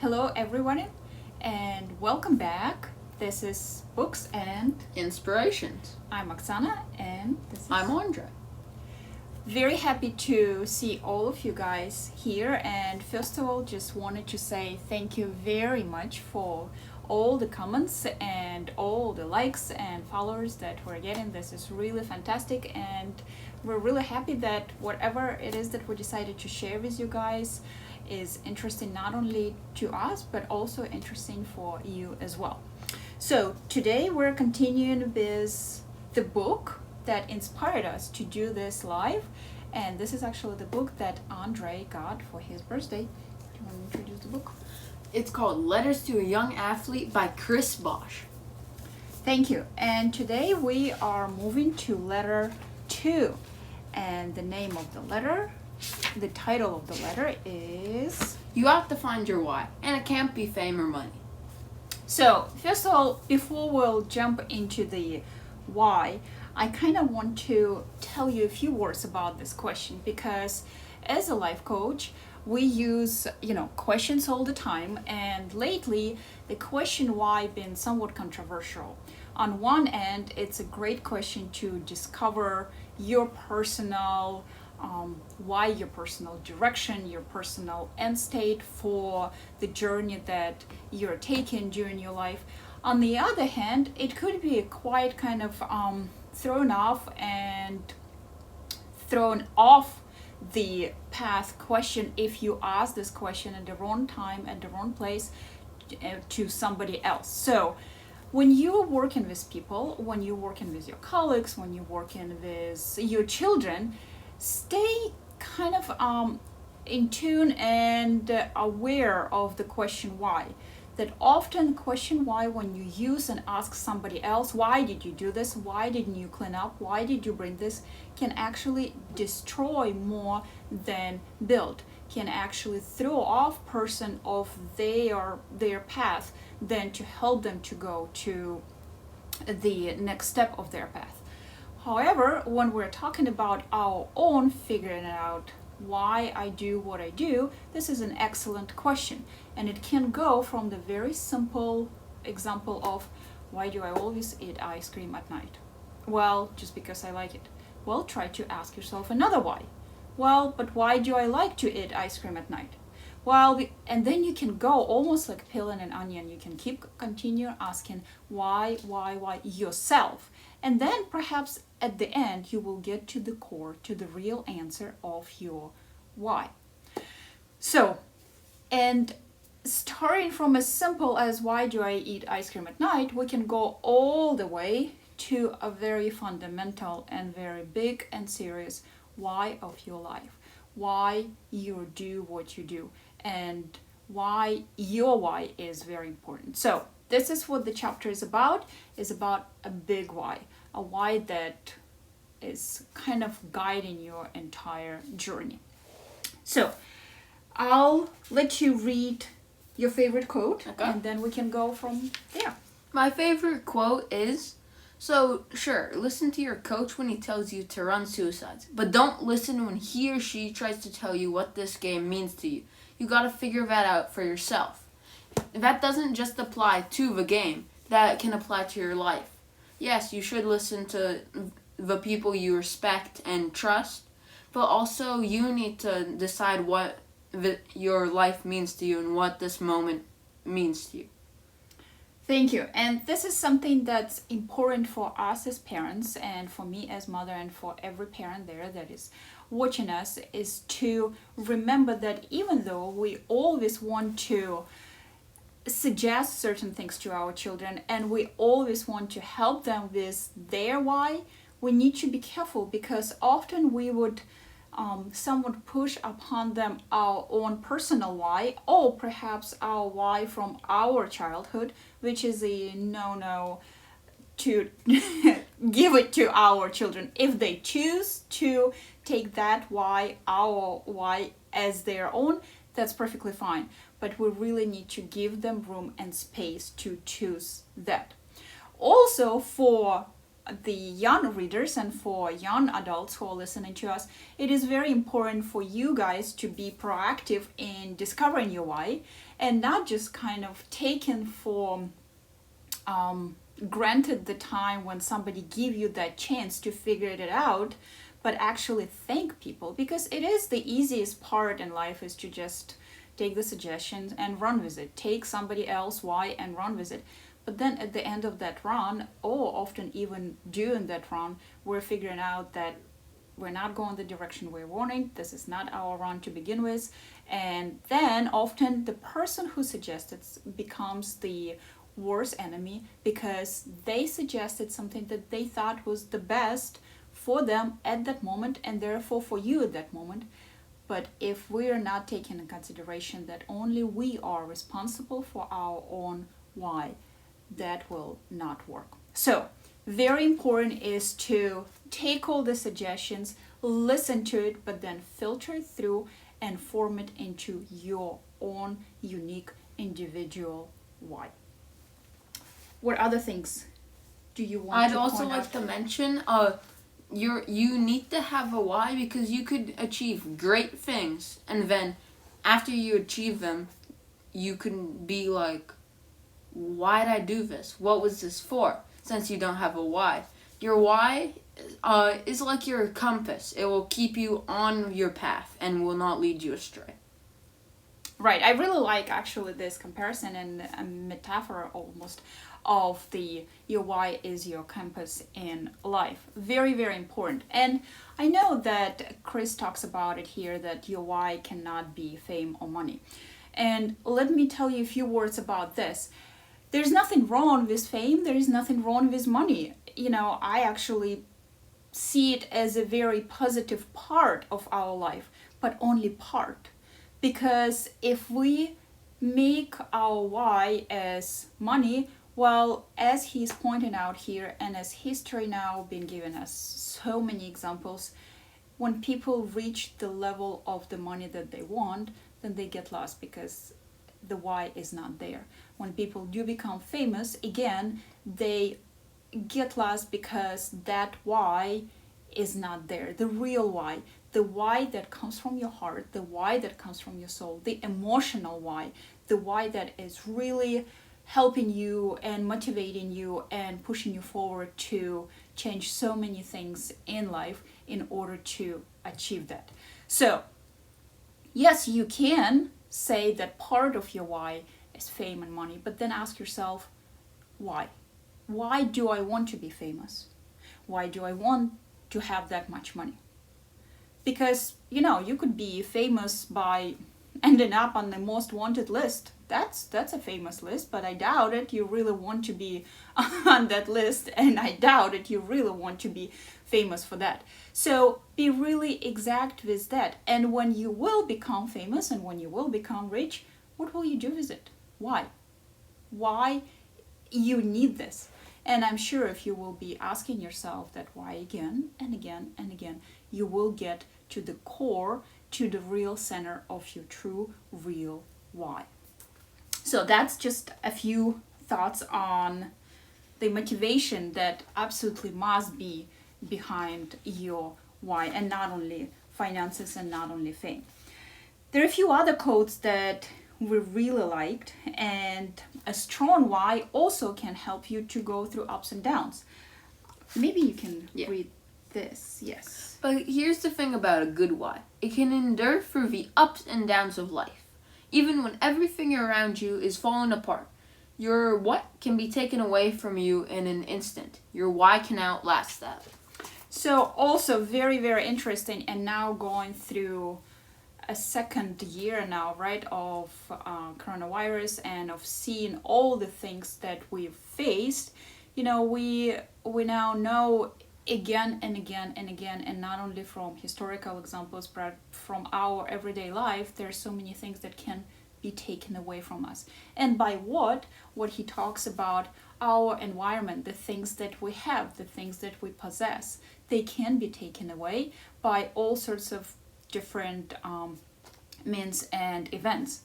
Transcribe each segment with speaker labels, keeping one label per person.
Speaker 1: Hello, everyone, and welcome back. This is Books and
Speaker 2: Inspirations.
Speaker 1: I'm Oksana, and this is
Speaker 2: I'm Andre.
Speaker 1: Very happy to see all of you guys here. And first of all, just wanted to say thank you very much for all the comments and all the likes and followers that we're getting. This is really fantastic, and we're really happy that whatever it is that we decided to share with you guys is interesting not only to us but also interesting for you as well. So today we're continuing with the book that inspired us to do this live, and this is actually the book that Andre got for his birthday. Do you want to introduce the book?
Speaker 2: It's called Letters to a Young Athlete by Chris Bosch.
Speaker 1: Thank you. And today we are moving to letter 2, and the name of the letter, the title of the letter is
Speaker 2: You Have to Find Your Why, and it can't be fame or money.
Speaker 1: So first of all, before we'll jump into the why, I kind of want to tell you a few words about this question, because as a life coach, we use questions all the time, and lately the question why been somewhat controversial. On one end, it's a great question to discover your personal why, your personal direction, your personal end state for the journey that you're taking during your life. On the other hand, it could be a quite kind of thrown off the path question if you ask this question at the wrong time, at the wrong place, to somebody else. So when you're working with people, when you're working with your colleagues, when you're working with your children, stay kind of in tune and aware of the question why. That often question why, when you use and ask somebody else, why did you do this, why didn't you clean up, why did you bring this, can actually destroy more than build, can actually throw off person of their path than to help them to go to the next step of their path. However, when we're talking about our own figuring out why I do what I do, this is an excellent question. And it can go from the very simple example of, why do I always eat ice cream at night? Well, just because I like it. Well, try to ask yourself another why. Well, but why do I like to eat ice cream at night? Well, and then you can go almost like peeling an onion. You can continue asking why yourself. And then perhaps at the end, you will get to the core, to the real answer of your why. So, and starting from as simple as why do I eat ice cream at night, we can go all the way to a very fundamental and very big and serious why of your life. Why you do what you do, and why your why is very important. So this is what the chapter is about a big why, a why that is kind of guiding your entire journey. So I'll let you read your favorite quote,
Speaker 2: Okay.
Speaker 1: and then we can go from there.
Speaker 2: My favorite quote is, so sure, listen to your coach when he tells you to run suicides, but don't listen when he or she tries to tell you what this game means to you. You gotta figure that out for yourself. That doesn't just apply to the game, that can apply to your life. Yes, you should listen to the people you respect and trust, but also you need to decide what your life means to you and what this moment means to you.
Speaker 1: Thank you. And this is something that's important for us as parents, and for me as mother, and for every parent there that is watching us, is to remember that even though we always want to suggest certain things to our children and we always want to help them with their why, we need to be careful, because often we would somewhat push upon them our own personal why, or perhaps our why from our childhood, which is a no to give it to our children. If they choose to take that why, our why, as their own, that's perfectly fine. But we really need to give them room and space to choose that. Also, for the young readers and for young adults who are listening to us, it is very important for you guys to be proactive in discovering your why, and not just kind of taken for granted the time when somebody give you that chance to figure it out, but actually thank people, because it is the easiest part in life, is to just take the suggestions and run with it, take somebody else why and run with it. But then at the end of that run, or often even during that run, we're figuring out that we're not going the direction we're wanting. This is not our run to begin with. And then often the person who suggested becomes the worst enemy, because they suggested something that they thought was the best for them at that moment, and therefore for you at that moment. But if we are not taking in consideration that only we are responsible for our own why, that will not work. So very important is to take all the suggestions, listen to it, but then filter it through and form it into your own unique individual why. What other things do you want
Speaker 2: I'd
Speaker 1: to
Speaker 2: also
Speaker 1: point
Speaker 2: like
Speaker 1: out?
Speaker 2: to mention you need to have a why, because you could achieve great things, and then after you achieve them, you can be like, why did I do this? What was this for? Since you don't have a why. Your why is like your compass. It will keep you on your path and will not lead you astray.
Speaker 1: Right, I really like actually this comparison and a metaphor almost of the your why is your compass in life. Very, very important. And I know that Chris talks about it here, that your why cannot be fame or money. And let me tell you a few words about this. There's nothing wrong with fame, there is nothing wrong with money. You know, I actually see it as a very positive part of our life, but only part. Because if we make our why as money, well, as he's pointing out here, and as history now been giving us so many examples, when people reach the level of the money that they want, then they get lost because the why is not there. When people do become famous, again, they get lost because that why is not there. The real why, the why that comes from your heart, the why that comes from your soul, the emotional why, the why that is really helping you and motivating you and pushing you forward to change so many things in life in order to achieve that. So, yes, you can say that part of your why is fame and money, but then ask yourself, why? Why do I want to be famous? Why do I want to have that much money? Because, you know, you could be famous by ending up on the most wanted list. That's a famous list, but I doubt it you really want to be on that list, and I doubt it you really want to be famous for that. So be really exact with that. And when you will become famous and when you will become rich, what will you do with it? Why? Why you need this? And I'm sure if you will be asking yourself that why again and again and again, you will get to the core, to the real center of your true, real why. So that's just a few thoughts on the motivation that absolutely must be behind your why, and not only finances and not only fame. There are a few other quotes that we really liked, and a strong why also can help you to go through ups and downs. Maybe you can read this. Yes.
Speaker 2: But here's the thing about a good why. It can endure through the ups and downs of life. Even when everything around you is falling apart, your what can be taken away from you in an instant. Your why can outlast that.
Speaker 1: So also very, very interesting, and now going through a second year now, right, of coronavirus, and of seeing all the things that we've faced. You know, we now know again and again and again, and not only from historical examples, but from our everyday life, there's so many things that can be taken away from us. And by what he talks about, our environment, the things that we have, the things that we possess, they can be taken away by all sorts of different means and events.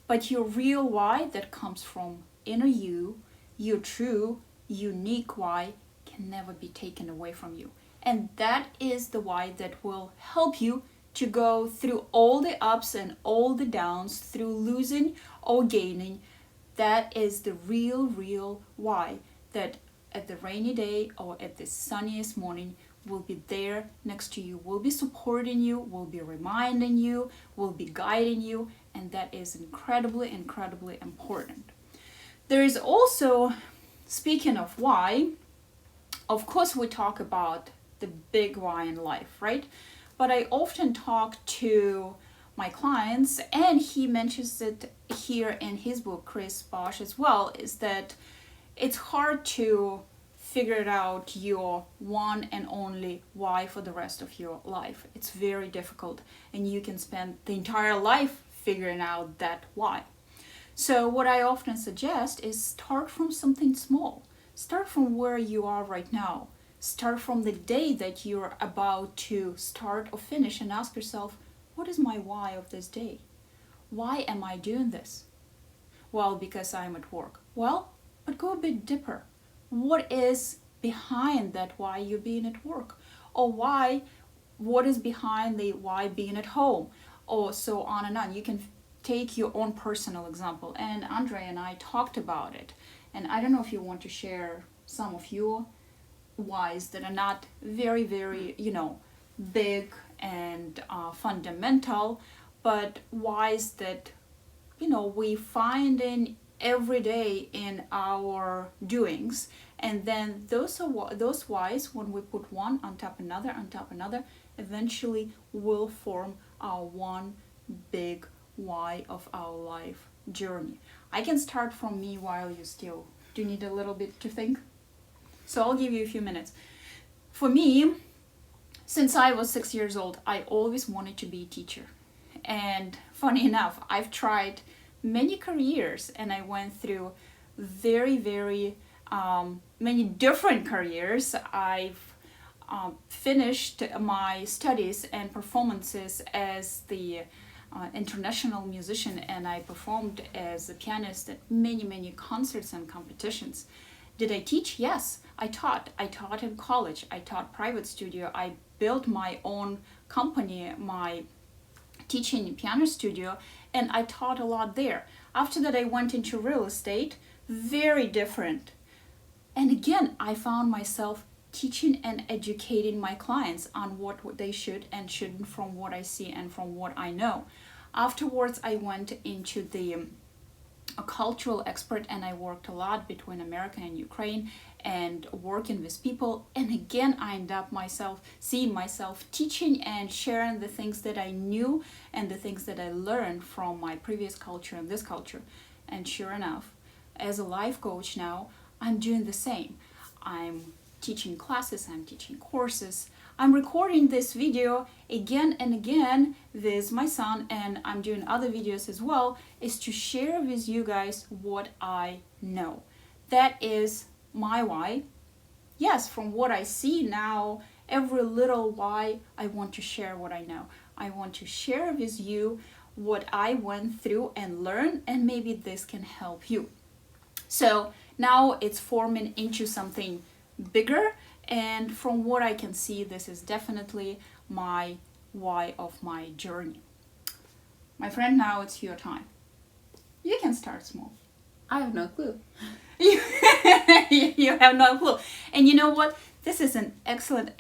Speaker 1: But your real why that comes from inner you, your true, unique why, can never be taken away from you. And that is the why that will help you to go through all the ups and all the downs, through losing or gaining. That is the real why, that at the rainy day or at the sunniest morning will be there next to you, will be supporting you, will be reminding you, will be guiding you, and that is incredibly important. There is also, speaking of why, of course we talk about the big why in life, right? But I often talk to my clients, and he mentions it here in his book, Chris Bosch as well, is that it's hard to figure out your one and only why for the rest of your life. It's very difficult, and you can spend the entire life figuring out that why. So what I often suggest is start from something small. Start from where you are right now. Start from the day that you're about to start or finish, and ask yourself, what is my why of this day? Why am I doing this? Well, because I'm at work. Well, but go a bit deeper. What is behind that why you're being at work? Or what is behind the why being at home? Or so on and on. You can take your own personal example. And Andre and I talked about it. And I don't know if you want to share some of your whys that are not very, big and fundamental, but whys that, we find in every day in our doings. And then those whys, when we put one on top another, eventually will form our one big why of our life journey. I can start from me while you still do need a little bit to think. So I'll give you a few minutes. For me, since I was 6 years old, I always wanted to be a teacher. And funny enough, I've tried many careers, and I went through very many different careers. I've finished my studies and performances as the international musician, and I performed as a pianist at many concerts and competitions. Did I teach? Yes, I taught. I taught in college. I taught private studio. I built my own company, my teaching piano studio, and I taught a lot there. After that, I went into real estate, very different. And again, I found myself teaching and educating my clients on what they should and shouldn't, from what I see and from what I know. Afterwards, I went into a cultural expert, and I worked a lot between America and Ukraine and working with people. And again, I ended up seeing myself teaching and sharing the things that I knew and the things that I learned from my previous culture and this culture. And sure enough, as a life coach now, I'm doing the same. I'm teaching classes, I'm teaching courses, I'm recording this video again and again with my son, and I'm doing other videos as well, is to share with you guys what I know. That is my why. Yes, from what I see now, every little why, I want to share what I know. I want to share with you what I went through and learned, and maybe this can help you. So now it's forming into something bigger, and from what I can see, this is definitely my why of my journey. My friend, now it's your time. You can start small.
Speaker 2: I have no clue.
Speaker 1: You have no clue. And you know what? This is an excellent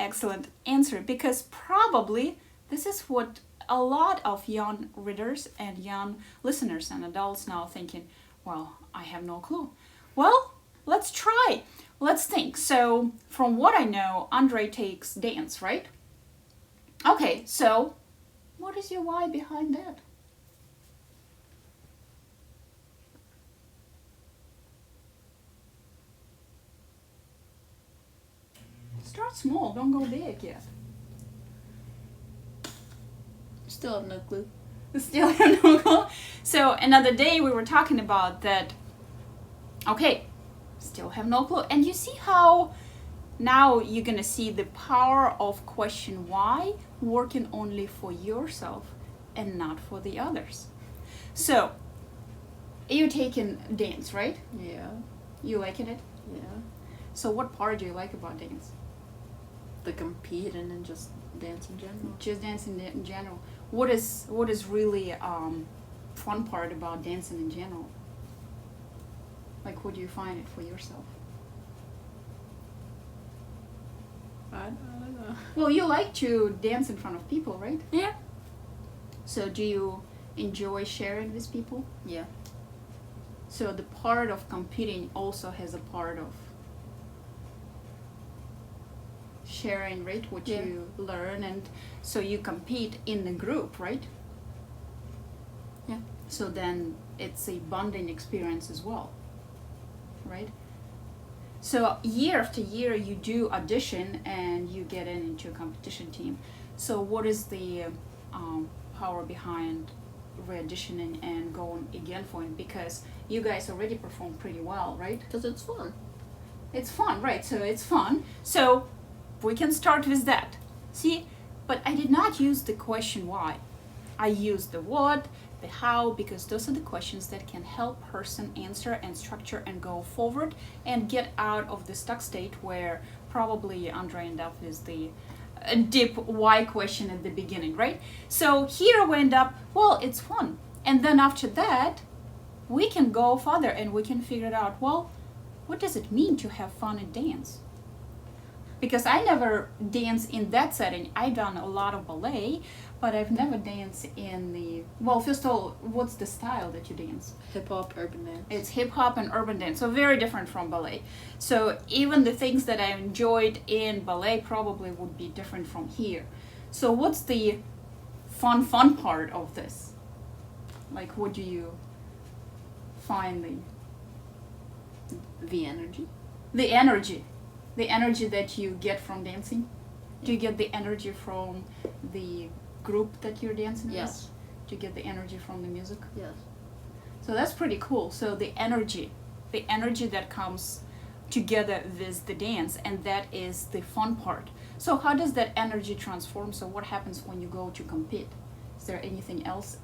Speaker 1: answer, because probably this is what a lot of young readers and young listeners and adults now thinking, well, I have no clue. Well, let's try. Let's think. So from what I know, Andre takes dance, right? Okay, so what is your why behind that? Start small, don't go big yet.
Speaker 2: Still have no clue.
Speaker 1: Still have no clue. So another day we were talking about that. Okay, still have no clue. And you see how now you're gonna see the power of question why working only for yourself and not for the others. So you're taking dance, right?
Speaker 2: Yeah.
Speaker 1: You liking it?
Speaker 2: Yeah.
Speaker 1: So what part do you like about dance?
Speaker 2: The competing and just dance in general.
Speaker 1: Just dancing in general. What is really fun part about dancing in general? Like, what do you find it for yourself?
Speaker 2: I don't know.
Speaker 1: Well, you like to dance in front of people, right?
Speaker 2: Yeah.
Speaker 1: So do you enjoy sharing with people?
Speaker 2: Yeah.
Speaker 1: So the part of competing also has a part of sharing, right? What
Speaker 2: Yeah.
Speaker 1: you learn, and so you compete in the group, right?
Speaker 2: Yeah.
Speaker 1: So then it's a bonding experience as well, right? So year after year you do audition and you get into a competition team. So what is the power behind re-auditioning and going again for it? Because you guys already perform pretty well, right?
Speaker 2: Because it's fun.
Speaker 1: It's fun, right? So it's fun. So we can start with that. See, but I did not use the question why. I used the what, the how, because those are the questions that can help person answer and structure and go forward and get out of the stuck state where probably Andre ended up with the deep why question at the beginning, right? So here we end up, well, it's fun. And then after that, we can go further and we can figure it out, well, what does it mean to have fun and dance? Because I never dance in that setting. I've done a lot of ballet, but I've never danced in the, well, first of all, what's the style that you dance?
Speaker 2: Hip hop, urban dance.
Speaker 1: It's hip hop and urban dance, so very different from ballet. So even the things that I enjoyed in ballet probably would be different from here. So what's the fun part of this? Like, what do you find
Speaker 2: The energy.
Speaker 1: the energy? The energy that you get from dancing? Do you get the energy from the group that you're dancing with?
Speaker 2: Yes.
Speaker 1: Do you get the energy from the music?
Speaker 2: Yes.
Speaker 1: So that's pretty cool. So the energy that comes together with the dance, and that is the fun part. So how does that energy transform? So what happens when you go to compete? Is there anything else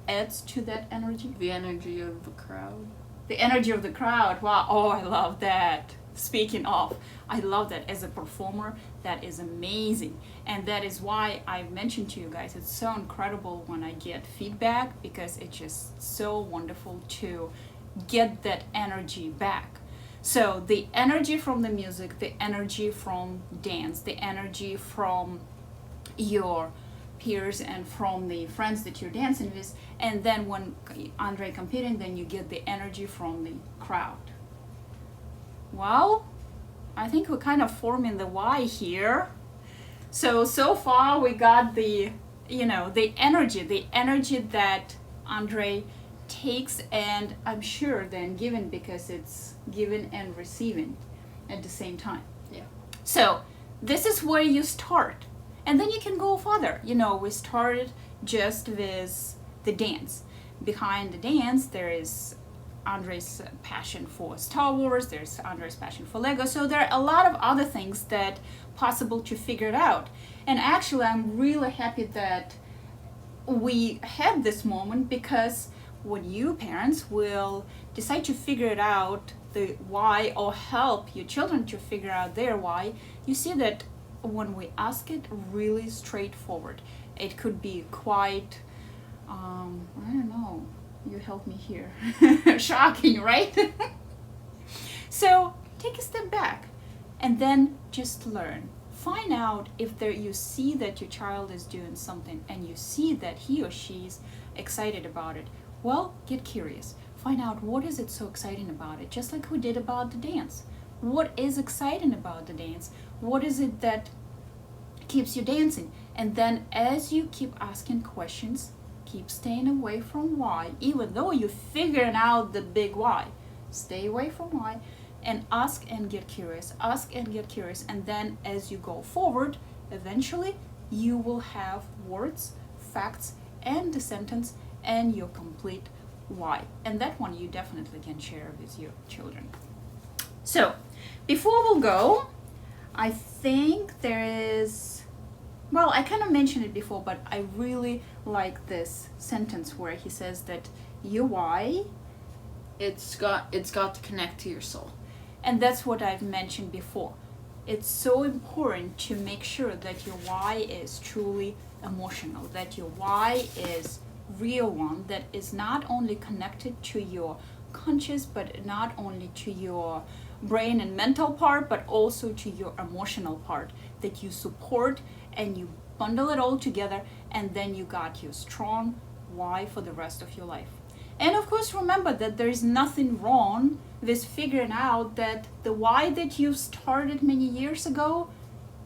Speaker 1: adds to that energy?
Speaker 2: The energy of the crowd.
Speaker 1: The energy of the crowd. Wow. Oh, I love that. Speaking of, I love that as a performer. That is amazing. And that is why I mentioned to you guys, it's so incredible when I get feedback, because it's just so wonderful to get that energy back. So the energy from the music, the energy from dance, the energy from your peers and from the friends that you're dancing with, and then when Andre competing, then you get the energy from the crowd. Well, I think we're kind of forming the why here. So far we got the energy that Andre takes, and I'm sure then given, because it's given and receiving at the same time.
Speaker 2: Yeah.
Speaker 1: So this is where you start, and then you can go further. We started just with the dance. Behind the dance there is Andre's passion for Star Wars, there's Andre's passion for Lego, so there are a lot of other things that possible to figure it out. And actually I'm really happy that we had this moment, because when you parents will decide to figure it out, the why, or help your children to figure out their why, you see that when we ask it really straightforward, it could be quite, I don't know, you help me here. Shocking, right? So take a step back and then just learn. Find out if you see that your child is doing something and you see that he or she's excited about it. Well, get curious. Find out what is it so exciting about it, just like we did about the dance. What is exciting about the dance? What is it that keeps you dancing? And then as you keep asking questions, keep staying away from why, even though you're figuring out the big why. Stay away from why and ask and get curious. Ask and get curious. And then as you go forward, eventually you will have words, facts, and the sentence and your complete why. And that one you definitely can share with your children. So before we'll go, I think there is, well, I kind of mentioned it before, but I really like this sentence where he says that your why,
Speaker 2: It's got to connect to your soul.
Speaker 1: And that's what I've mentioned before. It's so important to make sure that your why is truly emotional, that your why is real one, that is not only connected to your conscious, but not only to your brain and mental part, but also to your emotional part, that you support and you bundle it all together, and then you got your strong why for the rest of your life. And of course, remember that there is nothing wrong with figuring out that the why that you started many years ago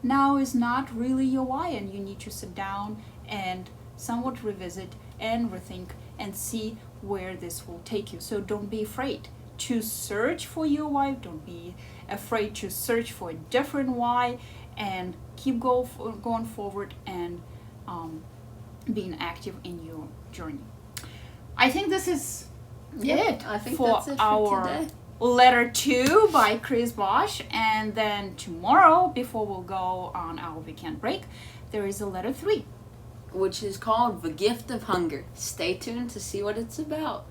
Speaker 1: now is not really your why, and you need to sit down and somewhat revisit and rethink and see where this will take you. So don't be afraid to search for your why, don't be afraid to search for a different why, and keep going forward and being active in your journey. I think this is it
Speaker 2: I think
Speaker 1: for
Speaker 2: that's it for
Speaker 1: our
Speaker 2: today.
Speaker 1: letter 2 by Chris Bosch. And then tomorrow, before we'll go on our weekend break, there is a letter 3,
Speaker 2: which is called The Gift of Hunger. Stay tuned to see what it's about.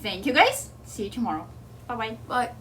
Speaker 1: Thank you guys. See you tomorrow. Bye bye.
Speaker 2: Bye.